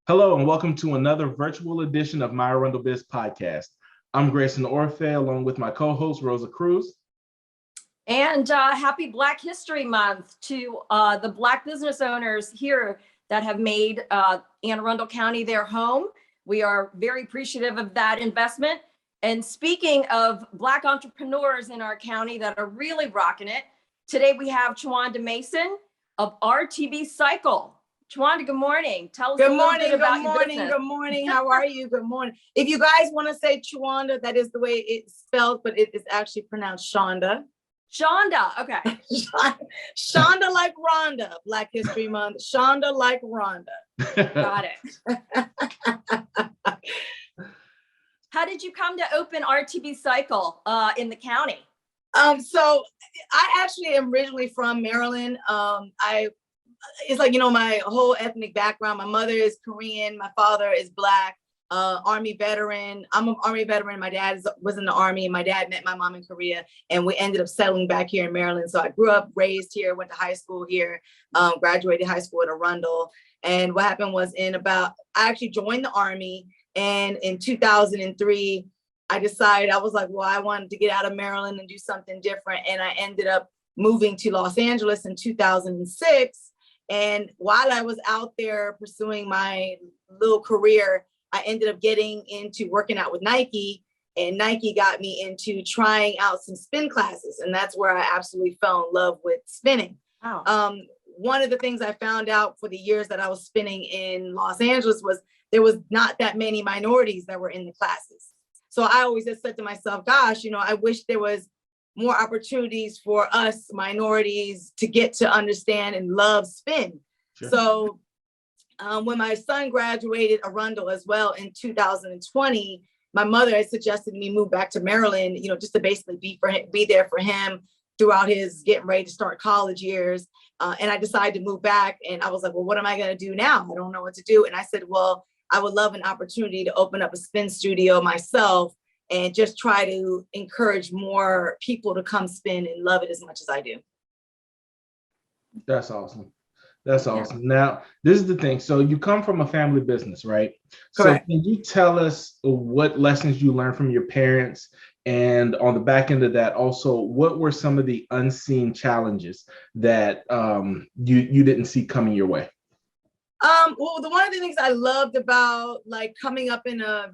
Hello and welcome to another virtual edition of my ArundelBiz podcast. I'm Grayson Orfe along with my co-host Rosa Cruz. And happy Black History Month to the Black business owners here that have made Anne Arundel County their home. We are very appreciative of that investment. And speaking of Black entrepreneurs in our county that are really rocking it, today we have Chuanda Mason of RTB Cycle. Chuanda, good morning. Tell us a little bit about your business. Good morning. How are you? Good morning. If you guys want to say Chuanda, that is the way it's spelled, but it is actually pronounced Shonda. Shonda, okay. Shonda like Rhonda, Black History Month. Shonda like Rhonda. Got it. How did you come to open RTB Cycle in the county? So I actually am originally from Maryland. It's like, my whole ethnic background. My mother is Korean. My father is Black, Army veteran. I'm an Army veteran. My dad was in the Army, and my dad met my mom in Korea, and we ended up settling back here in Maryland. So I grew up, raised here, went to high school here, graduated high school at Arundel. And what happened was I actually joined the Army, and in 2003, I decided, I was like, well, I wanted to get out of Maryland and do something different. And I ended up moving to Los Angeles in 2006. And while I was out there pursuing my little career, I ended up getting into working out with Nike, and Nike got me into trying out some spin classes. And that's where I absolutely fell in love with spinning. Wow. One of the things I found out for the years that I was spinning in Los Angeles was there was not that many minorities that were in the classes. So I always just said to myself, gosh, I wish there was more opportunities for us minorities to get to understand and love spin. Sure. So when my son graduated Arundel as well in 2020, my mother had suggested me move back to Maryland, just to basically be there for him throughout his getting ready to start college years. And I decided to move back, and I was like, well, what am I going to do now? I don't know what to do. And I said, well, I would love an opportunity to open up a spin studio myself and just try to encourage more people to come spin and love it as much as I do. That's awesome. That's awesome. Yeah. Now, this is the thing. So you come from a family business, right? Correct. So can you tell us what lessons you learned from your parents? And on the back end of that, also, what were some of the unseen challenges that you didn't see coming your way? Well, one of the things I loved about coming up in a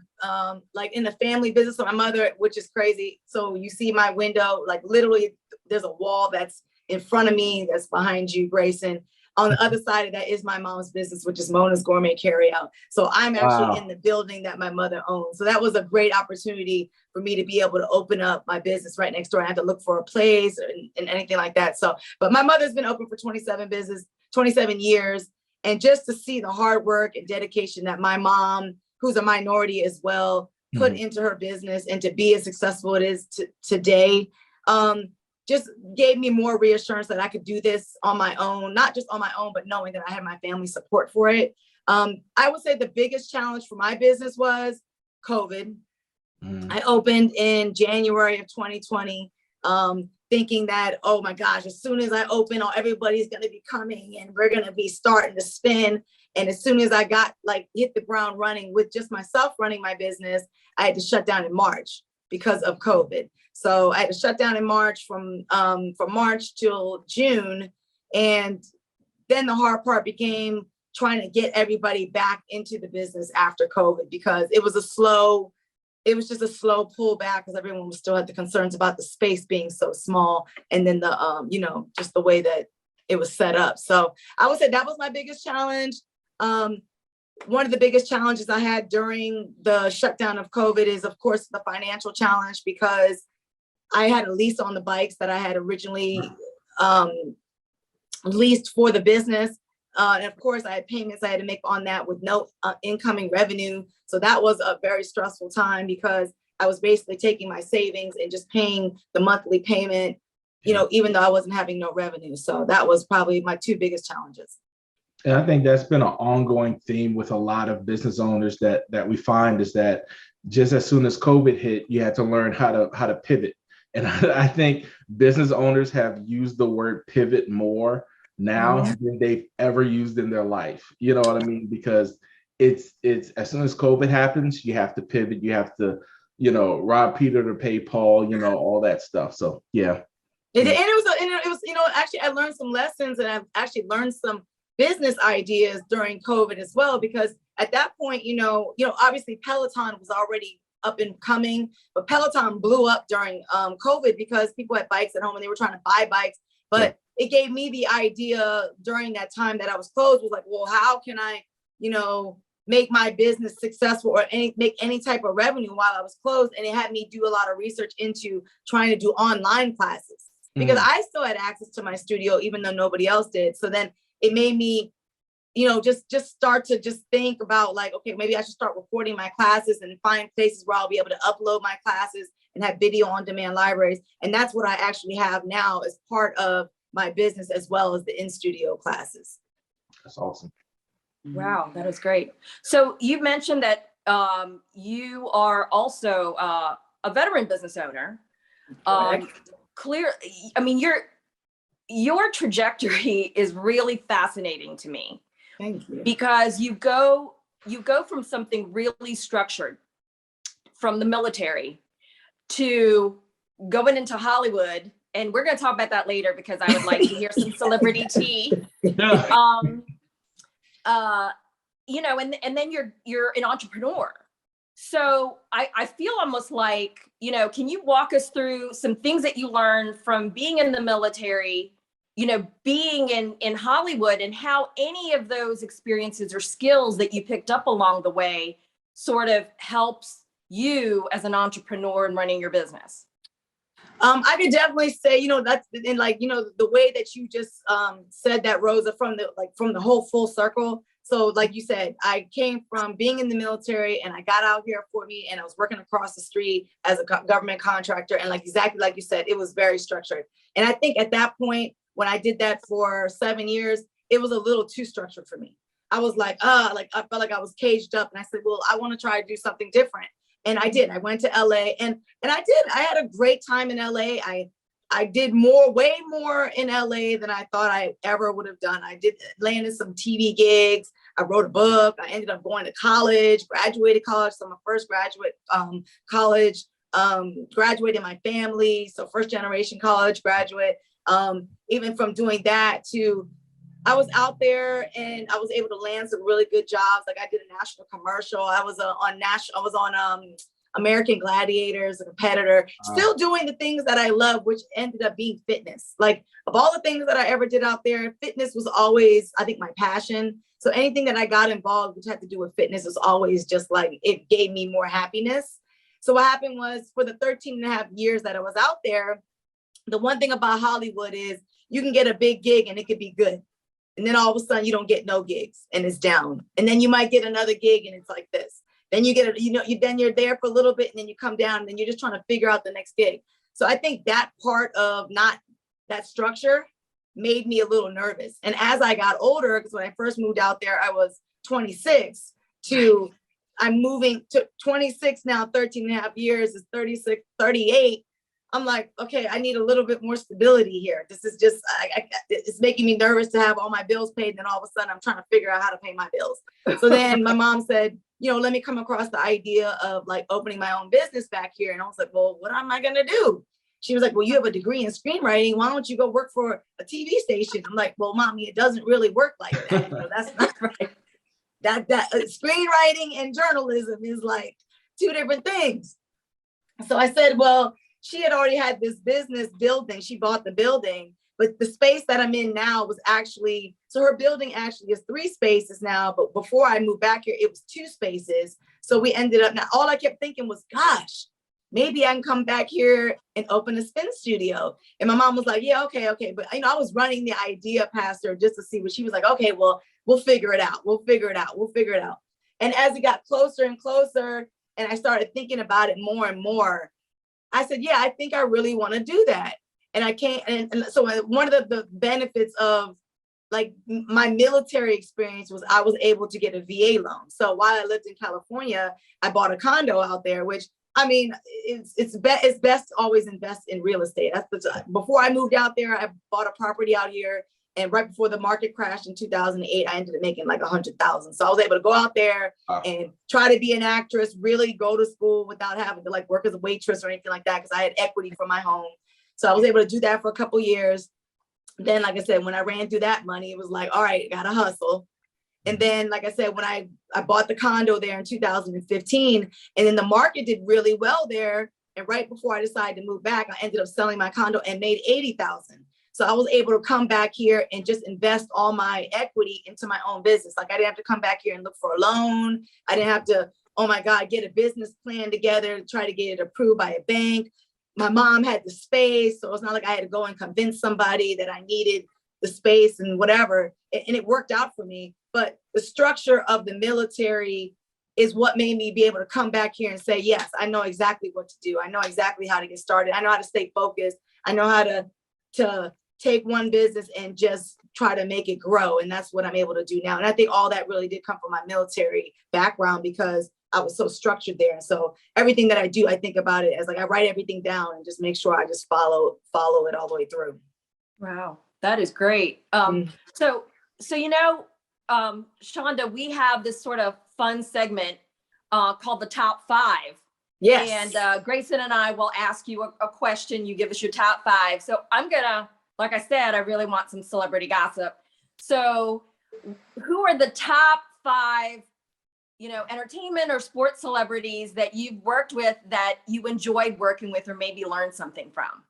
family business. So my mother, which is crazy. So you see my window, literally there's a wall that's in front of me, that's behind you, Grayson. On the other side of that is my mom's business, which is Mona's Gourmet Carryout. So I'm actually in the building that my mother owns. So that was a great opportunity for me to be able to open up my business right next door. I had to look for a place and anything like that. So, but my mother's been open for 27 years. And just to see the hard work and dedication that my mom, who's a minority as well, put into her business, and to be as successful it is today, just gave me more reassurance that I could do this on my own, not just on my own, but knowing that I had my family support for it. I would say the biggest challenge for my business was COVID. I opened in January of 2020. Thinking that, oh my gosh, as soon as I open, everybody's going to be coming and we're going to be starting to spin. And as soon as I got hit the ground running with just myself running my business, I had to shut down in March because of COVID. So I had to shut down in March from March till June. And then the hard part became trying to get everybody back into the business after COVID, because it was just a slow pullback because everyone still had the concerns about the space being so small, and then the just the way that it was set up. So I would say that was my biggest challenge. One of the biggest challenges I had during the shutdown of COVID is, of course, the financial challenge, because I had a lease on the bikes that I had originally leased for the business. And of course, I had payments I had to make on that with no incoming revenue. So that was a very stressful time, because I was basically taking my savings and just paying the monthly payment, even though I wasn't having no revenue. So that was probably my two biggest challenges. And I think that's been an ongoing theme with a lot of business owners that we find, is that just as soon as COVID hit, you had to learn how to pivot. And I think business owners have used the word pivot more now than they've ever used in their life. You know what I mean? Because it's as soon as COVID happens, you have to pivot. You have to, rob Peter to pay Paul, all that stuff. So yeah. And it was, actually I learned some lessons, and I've actually learned some business ideas during COVID as well, because at that point, obviously Peloton was already up and coming, but Peloton blew up during COVID because people had bikes at home and they were trying to buy bikes. But it gave me the idea during that time that I was closed, was like, well, how can I, make my business successful or make any type of revenue while I was closed? And it had me do a lot of research into trying to do online classes, because I still had access to my studio, even though nobody else did. So then it made me, just start to just think about like, okay, maybe I should start recording my classes and find places where I'll be able to upload my classes and have video on demand libraries. And that's what I actually have now as part of my business, as well as the in-studio classes. That's awesome. Wow, that is great. So you mentioned that you are also a veteran business owner. Your trajectory is really fascinating to me. Thank you. Because you go from something really structured, from the military, to going into Hollywood, and we're going to talk about that later because I would like to hear some celebrity tea. And then you're an entrepreneur. So I feel almost like, can you walk us through some things that you learned from being in the military, being in Hollywood, and how any of those experiences or skills that you picked up along the way sort of helps you as an entrepreneur and running your business? I could definitely say, that's, and like, the way that you just said that, Rosa, from the whole full circle. So like you said, I came from being in the military, and I got out here at Fort Meade, and I was working across the street as a government contractor. And exactly like you said, it was very structured. And I think at that point, when I did that for 7 years, it was a little too structured for me. I was like, I felt like I was caged up, and I said, well, I want to try to do something different. And I did. I went to LA, and I did. I had a great time in LA. I did way more in LA than I thought I ever would have done. I did landed some TV gigs. I wrote a book. I ended up going to college, graduated college. So my first graduate college, graduated my family. So first generation college graduate. Even from doing that to, I was out there and I was able to land some really good jobs. Like I did a national commercial. I was on American Gladiators, a competitor, still doing the things that I love, which ended up being fitness. Like of all the things that I ever did out there, fitness was always, I think, my passion. So anything that I got involved which had to do with fitness was always just like, it gave me more happiness. So what happened was, for the 13 and a half years that I was out there, the one thing about Hollywood is you can get a big gig and it could be good. And then all of a sudden you don't get no gigs and it's down. And then you might get another gig and it's like this. Then you get then you're there for a little bit and then you come down and then you're just trying to figure out the next gig. So I think that part of not that structure made me a little nervous. And as I got older, because when I first moved out there, I was 26 to, I'm moving to 26 now, 13 and a half years is 36, 38. I'm like, okay, I need a little bit more stability here. This is just, it's making me nervous to have all my bills paid. And then all of a sudden I'm trying to figure out how to pay my bills. So then my mom said, let me come across the idea of like opening my own business back here. And I was like, well, what am I going to do? She was like, well, you have a degree in screenwriting. Why don't you go work for a TV station? I'm like, well, mommy, it doesn't really work like that. That's not right. That screenwriting and journalism is like two different things. So I said, well, she had already had this business building. She bought the building, but the space that I'm in now was actually, so her building actually is 3 spaces now, but before I moved back here, it was 2 spaces. So we ended up, now all I kept thinking was, gosh, maybe I can come back here and open a spin studio. And my mom was like, yeah, okay. But I was running the idea past her just to see what she was like, okay, well, we'll figure it out. We'll figure it out. And as it got closer and closer, and I started thinking about it more and more, I said, yeah, I think I really want to do that. And I can't. And so one of the benefits of like my military experience was I was able to get a VA loan. So while I lived in California, I bought a condo out there, which I mean, it's best to always invest in real estate. Before I moved out there, I bought a property out here And right before the market crashed in 2008, I ended up making like 100,000. So I was able to go out there and try to be an actress, really go to school without having to like work as a waitress or anything like that, because I had equity from my home. So I was able to do that for a couple years. Then, like I said, when I ran through that money, it was like, all right, gotta hustle. And then, like I said, when I bought the condo there in 2015, and then the market did really well there. And right before I decided to move back, I ended up selling my condo and made 80,000. So I was able to come back here and just invest all my equity into my own business. Like I didn't have to come back here and look for a loan. I didn't have to, oh my God, get a business plan together, try to get it approved by a bank. My mom had the space, so it's not like I had to go and convince somebody that I needed the space and whatever. And it worked out for me. But the structure of the military is what made me be able to come back here and say, yes, I know exactly what to do. I know exactly how to get started. I know how to stay focused. I know how to take one business and just try to make it grow. And that's what I'm able to do now. And I think all that really did come from my military background, because I was so structured there. And so everything that I do, I think about it as like, I write everything down and just make sure I just follow it all the way through. Wow, that is great. So Chuanda, we have this sort of fun segment called the top 5. Yes. And Grayson and I will ask you a question. You give us your top 5. So I'm gonna, like I said, I really want some celebrity gossip. So who are the top 5, entertainment or sports celebrities that you've worked with that you enjoyed working with or maybe learned something from?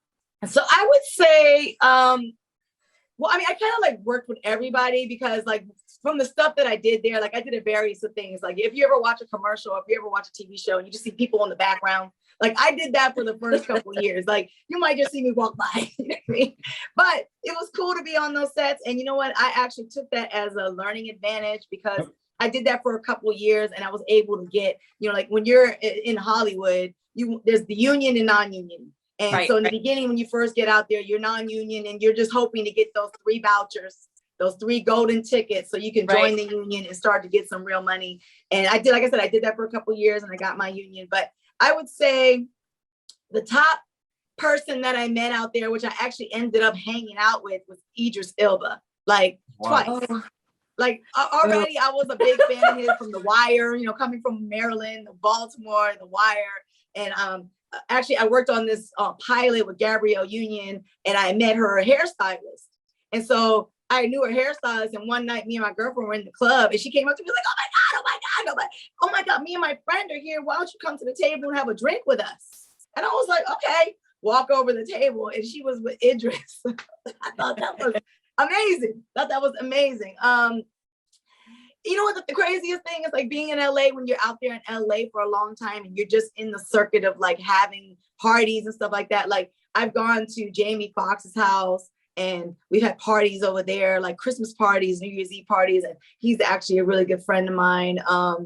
So I would say, well, I mean, I kind of like worked with everybody, because like from the stuff that I did there, like I did a various of things. Like if you ever watch a commercial, if you ever watch a TV show and you just see people in the background, like I did that for the first couple of years. Like you might just see me walk by, you know what I mean? But it was cool to be on those sets. And you know what? I actually took that as a learning advantage, because I did that for a couple of years and I was able to get, like when you're in Hollywood, there's the union and non-union. And so in the beginning, when you first get out there, you're non-union and you're just hoping to get those 3 vouchers, those 3 golden tickets, so you can join the union and start to get some real money. And I did, like I said, I did that for a couple of years and I got my union. But I would say the top person that I met out there, which I actually ended up hanging out with, was Idris Elba, like twice. Like already I was a big fan of his from The Wire, coming from Maryland, Baltimore, The Wire. And actually, I worked on this pilot with Gabrielle Union, and I met her hairstylist. And so I knew her hairstylist, and one night me and my girlfriend were in the club, and she came up to me like, oh my God, me and my friend are here. Why don't you come to the table and have a drink with us? And I was like, okay, walk over the table, and she was with Idris. I thought that was amazing. You know what the craziest thing is, like being in LA, when you're out there in LA for a long time and you're just in the circuit of like having parties and stuff like that. Like I've gone to Jamie Foxx's house and we've had parties over there, like Christmas parties, New Year's Eve parties. And he's actually a really good friend of mine. A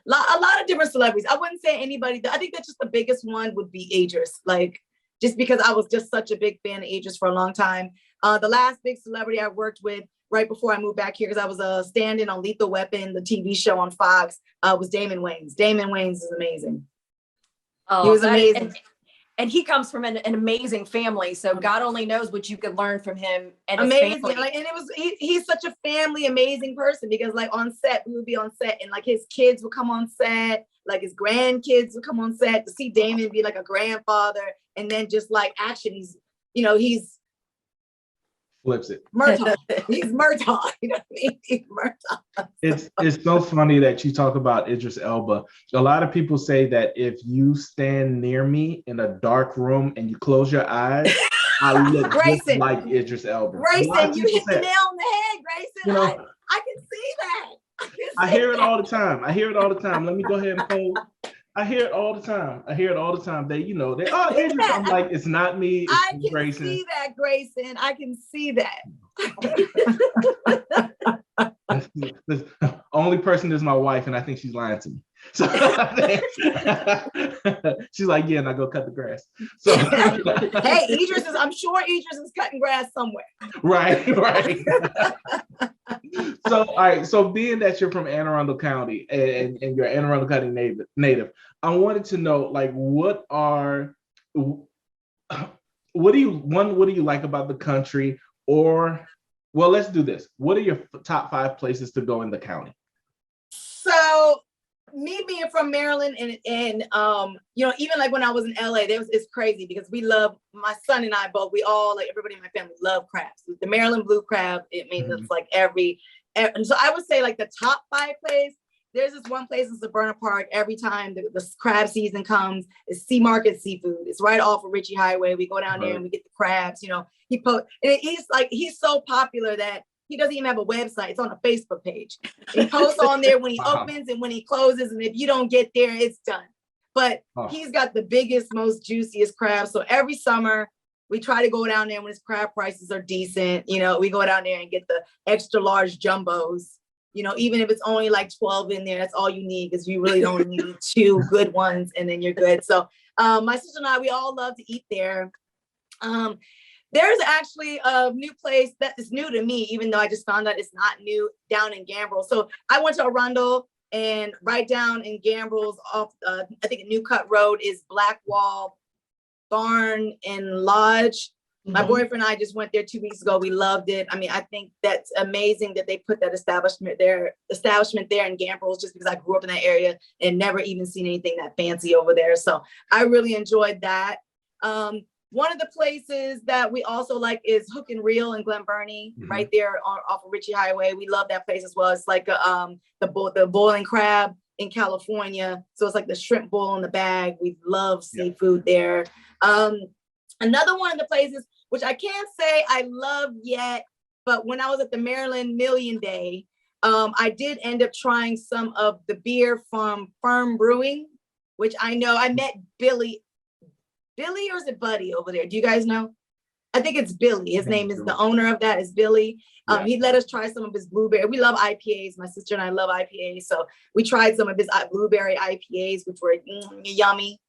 lot of different celebrities. I wouldn't say anybody. I think that's just the biggest one would be Idris, like just because I was just such a big fan of Idris for a long time. The last big celebrity I worked with right before I moved back here, because I was stand-in on Lethal Weapon, the TV show on Fox, was Damon Wayans. Damon Wayans is amazing. Oh, he was amazing. And he comes from an amazing family. So God only knows what you could learn from him and amazing. His family. Like, and he's such a family amazing person, because like on set, we would be on set and like his kids would come on set, like his grandkids would come on set, to see Damon be like a grandfather, and then just like action, he's flips it. Murtaugh. He's Murtaugh. You know what I mean? He's Murtaugh. It's so funny that you talk about Idris Elba. A lot of people say that if you stand near me in a dark room and you close your eyes, I look just like Idris Elba. Grayson, you hit the nail on the head, Grayson. I can see that. I hear it all the time. Let me go ahead and poll. I hear it all the time. They, Idris. I'm like, it's not me. It's I can Grayson. See that, Grayson. I can see that. The only person is my wife, and I think she's lying to me. So she's like, yeah, and I go cut the grass. So hey, I'm sure Idris is cutting grass somewhere. Right. So, all right. So being that you're from Anne Arundel County and you're Anne Arundel County native, I wanted to know, like, what do you like about the country, or Well, let's do this. What are your top 5 places to go in the county? So me being from Maryland and you know, even like when I was in LA, it's crazy because we love, my son and I both, we all, like everybody in my family love crabs. The Maryland blue crab, it's like and so I would say like the top 5 places. There's this one place in Severna Park. Every time the crab season comes, it's Sea Market Seafood. It's right off of Ritchie Highway. We go down there and we get the crabs. You know, he's so popular that he doesn't even have a website. It's on a Facebook page. He posts on there when he opens and when he closes. And if you don't get there, it's done. But he's got the biggest, most juiciest crabs. So every summer we try to go down there when his crab prices are decent. You know, we go down there and get the extra large jumbos. You know, even if it's only like 12 in there, that's all you need because you really don't need 2 good ones and then you're good. So my sister and I, we all love to eat there. There's actually a new place that is new to me, even though I just found out it's not new, down in Gambrel. So I went to Arundel, and right down in Gambrel's off, I think a New Cut Road is Blackwall Barn and Lodge. My boyfriend and I just went there 2 weeks ago. We loved it. I mean, I think that's amazing that they put that establishment there in Gambrel, just because I grew up in that area and never even seen anything that fancy over there. So I really enjoyed that. One of the places that we also like is Hook and Reel in Glen Burnie, right there off of Ritchie Highway. We love that place as well. It's like the boiling crab in California. So it's like the shrimp boil in the bag. We love seafood there. Another one of the places, which I can't say I love yet, but when I was at the Maryland Million Day, I did end up trying some of the beer from Firm Brewing, which I know I met Billy, or is it Buddy over there? Do you guys know? I think it's Billy. His name is the owner of that is Billy. He let us try some of his blueberry. We love IPAs. My sister and I love IPAs. So we tried some of his blueberry IPAs, which were yummy.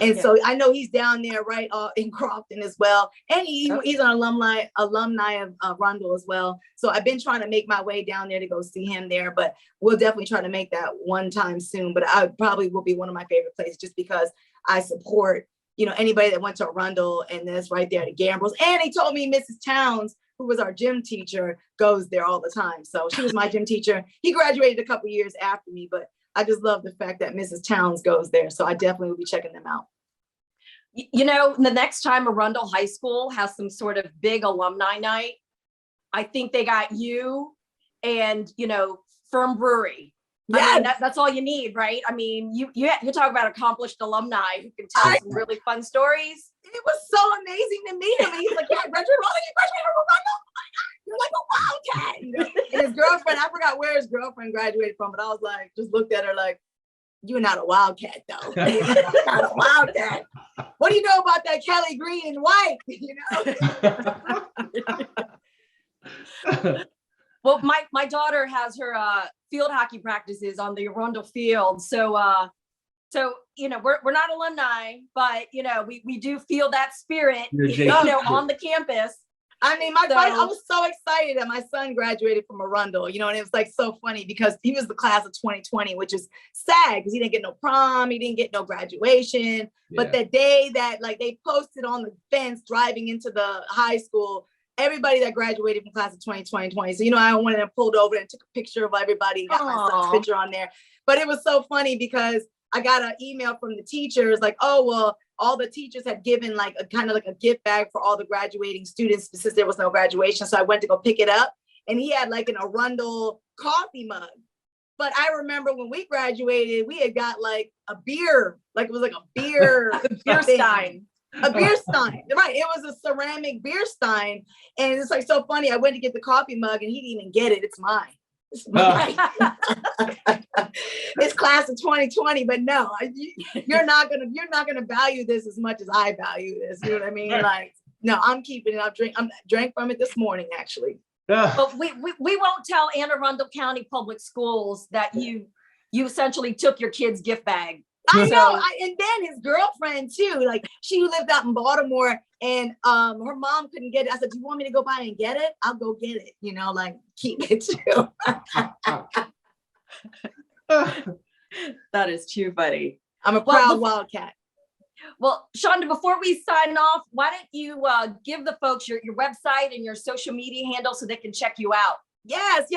And so I know he's down there right in Crofton as well. And he's an alumni of Arundel as well. So I've been trying to make my way down there to go see him there, but we'll definitely try to make that one time soon. But I probably will be one of my favorite places just because I support, you know, anybody that went to Arundel and that's right there at Gambrel's. And he told me Mrs. Towns, who was our gym teacher, goes there all the time. So she was my gym teacher. He graduated a couple years after me, but I just love the fact that Mrs. Towns goes there. So I definitely will be checking them out. You know, the next time Arundel High School has some sort of big alumni night, I think they got you and, you know, Firm Brewery. Yeah, I mean, that's all you need, right? I mean, you talk about accomplished alumni who can tell some really fun stories. It was so amazing to meet him. And he's like, yeah, you graduated from Arundel. Oh my God, you're like a Wildcat. You know? And his girlfriend, I forgot where his girlfriend graduated from, but I was like, just looked at her like, you're not a Wildcat though. You're not a Wildcat. What do you know about that Kelly green and white? You know? Well, my daughter has her field hockey practices on the Arundel field. So you know, we're not alumni, but you know, we do feel that spirit, you know, on the campus. I mean, I was so excited that my son graduated from Arundel, you know, and it was like so funny because he was the class of 2020, which is sad because he didn't get no prom, he didn't get no graduation. Yeah. But the day that like they posted on the fence driving into the high school, everybody that graduated from class of 2020. So, you know, I went and pulled over and took a picture of everybody, got my son's picture on there. But it was so funny because I got an email from the teachers like, oh, well, all the teachers had given like a kind of like a gift bag for all the graduating students since there was no graduation. So I went to go pick it up and he had like an Arundel coffee mug. But I remember when we graduated, we had got like a beer, like it was like a beer, beer stein. A beer stein, right? It was a ceramic beer stein. And it's like so funny. I went to get the coffee mug and he didn't even get it. It's mine. It's mine. It's class of 2020, but no, you're not gonna value this as much as I value this. You know what I mean? Like, no, I'm keeping it. I drank from it this morning, actually. But we won't tell Anne Arundel County Public Schools that you essentially took your kid's gift bag. I know, and then his girlfriend too, like she lived out in Baltimore and her mom couldn't get it. I said, do you want me to go by and get it? I'll go get it, you know, like keep it too. That is too funny. I'm a proud Wildcat. Well, Chuanda, before we sign off, why don't you give the folks your website and your social media handle so they can check you out? Yes.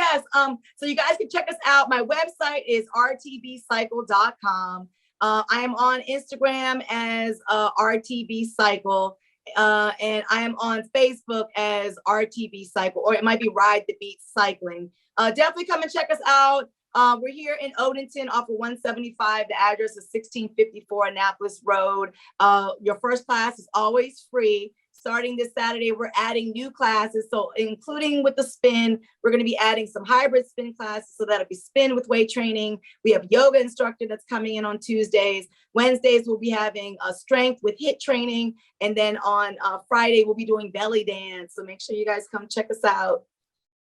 So you guys can check us out. My website is rtbcycle.com. I am on Instagram as RTB Cycle, and I am on Facebook as RTB Cycle, or it might be Ride the Beat Cycling. Definitely come and check us out. We're here in Odenton off of 175. The address is 1654 Annapolis Road. Your first class is always free. Starting this Saturday, we're adding new classes. So including with the spin, we're going to be adding some hybrid spin classes. So that'll be spin with weight training. We have yoga instructor that's coming in on Tuesdays. Wednesdays, we'll be having strength with HIIT training. And then on Friday, we'll be doing belly dance. So make sure you guys come check us out.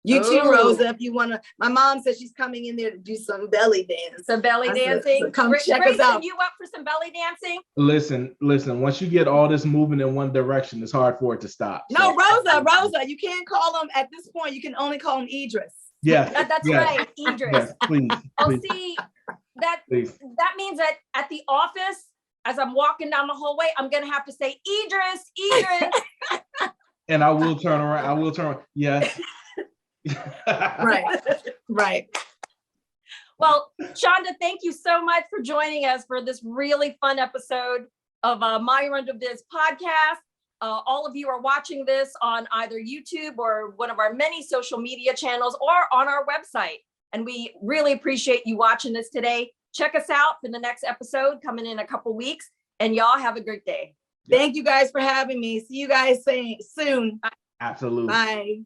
You too, Rosa, if you want to. My mom says she's coming in there to do some belly dance. Some belly dancing. So come check us out. You up for some belly dancing? Listen. Once you get all this moving in one direction, it's hard for it to stop. No, Rosa, you can't call them at this point. You can only call them Idris. Yeah, that's yes. right, Idris. Yes, please. Oh, see, that means that at the office, as I'm walking down the hallway, I'm gonna have to say Idris. And I will turn around. Yes. Right. Well, Chuanda, thank you so much for joining us for this really fun episode of my ArundelBiz podcast. All of you are watching this on either YouTube or one of our many social media channels or on our website. And we really appreciate you watching this today. Check us out for the next episode coming in a couple weeks, and y'all have a great day. Thank you guys for having me. See you guys soon. Absolutely. Bye.